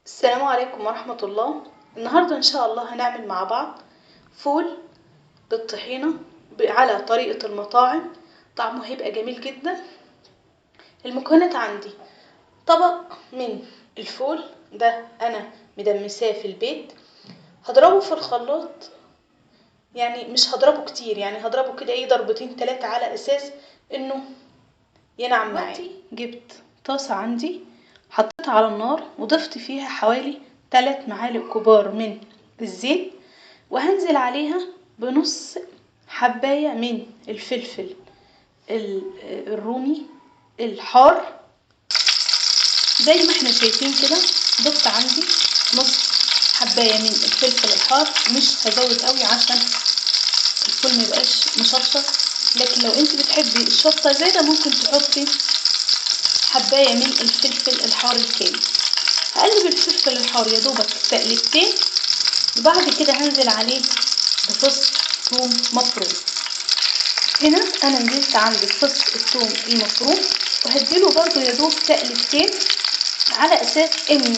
السلام عليكم ورحمة الله. النهاردة إن شاء الله هنعمل مع بعض فول بالطحينة على طريقة المطاعم. طعمه هيبقى جميل جدا. المكونات عندي طبق من الفول ده أنا مدمساه في البيت، هضربه في الخلاط، يعني مش هضربه كتير، يعني هضربه كده ضربتين 3 على أساس إنه ينعم معايا. جبت طاسة عندي، حطيتها على النار وضفت فيها حوالي 3 معالق كبار من الزيت، وهنزل عليها بنص حباية من الفلفل الرومي الحار زي ما احنا شايفين كده. ضفت عندي نص حباية من الفلفل الحار، مش هزود قوي عشان الفول ميبقاش مشطشط، لكن لو انت بتحبي الشطة زيادة ممكن تحطي حباية من الفلفل الحار الكامل. هقلب الفلفل الحار يا دوبك تقلبتين، وبعد كده هنزل عليه بفص ثوم مفروم. هنا انا نزلت عند فص الثوم المفروم وهديله برضو يا دوب تقلبتين على اساس ان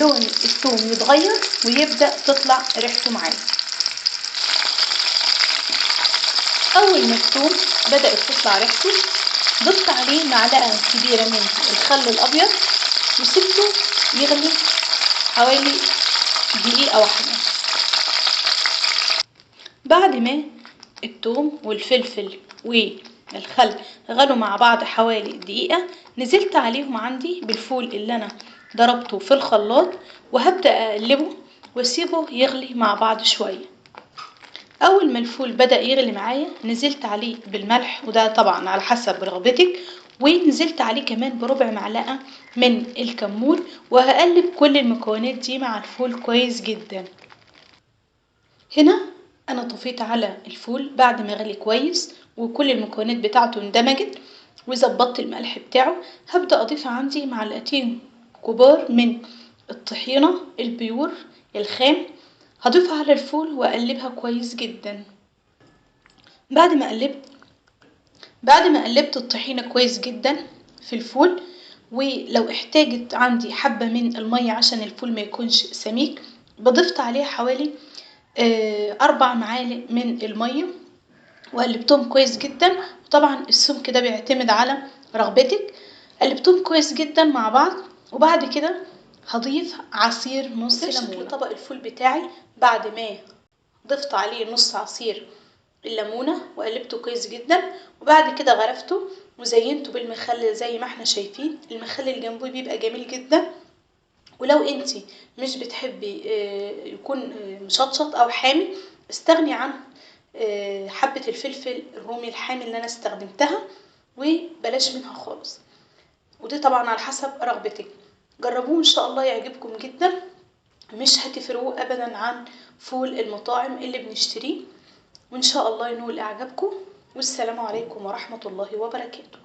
لون الثوم يتغير ويبدأ تطلع ريحته معايا. اول ما الثوم بدأت تطلع ريحته ضفت عليه معلقة كبيرة من الخل الابيض وسبته يغلي حوالي دقيقة واحدة. بعد ما الثوم والفلفل والخل غلوا مع بعض حوالي دقيقة، نزلت عليهم عندي بالفول اللي انا ضربته في الخلاط، وهبدأ اقلبه واسيبه يغلي مع بعض شوية. اول ما الفول بدأ يغلي معايا نزلت عليه بالملح، وده طبعا على حسب رغبتك، ونزلت عليه كمان بربع معلقة من الكمون، وهقلب كل المكونات دي مع الفول كويس جدا. هنا انا طفيت على الفول بعد ما غلي كويس وكل المكونات بتاعته اندمجت، وظبطت الملح بتاعه. هبدأ اضيف عندي معلقتين كبار من الطحينة البيور الخام، هضيفها على الفول واقلبها كويس جدا. بعد ما قلبت الطحينة كويس جدا في الفول، ولو احتاجت عندي حبة من المية عشان الفول ما يكونش سميك، بضفت عليه حوالي 4 معالق من المية وقلبتهم كويس جدا. وطبعا السمك ده بيعتمد على رغبتك. قلبتهم كويس جدا مع بعض، وبعد كده هضيف عصير نص ليمونة. طبق الفول بتاعي بعد ما ضفت عليه نص عصير الليمونة وقلبته كويس جدا، وبعد كده غرفته وزينته بالمخلل زي ما احنا شايفين. المخلل جنبه بيبقى جميل جدا. ولو انتي مش بتحبي يكون مشطشط او حامي، استغني عن حبة الفلفل الرومي الحامي اللي انا استخدمتها وبلاش منها خالص، ودي طبعا على حسب رغبتك. جربوه ان شاء الله يعجبكم جدا، مش هتفرقوه ابدا عن فول المطاعم اللي بنشتريه، وإن شاء الله ينول إعجابكم. والسلام عليكم ورحمة الله وبركاته.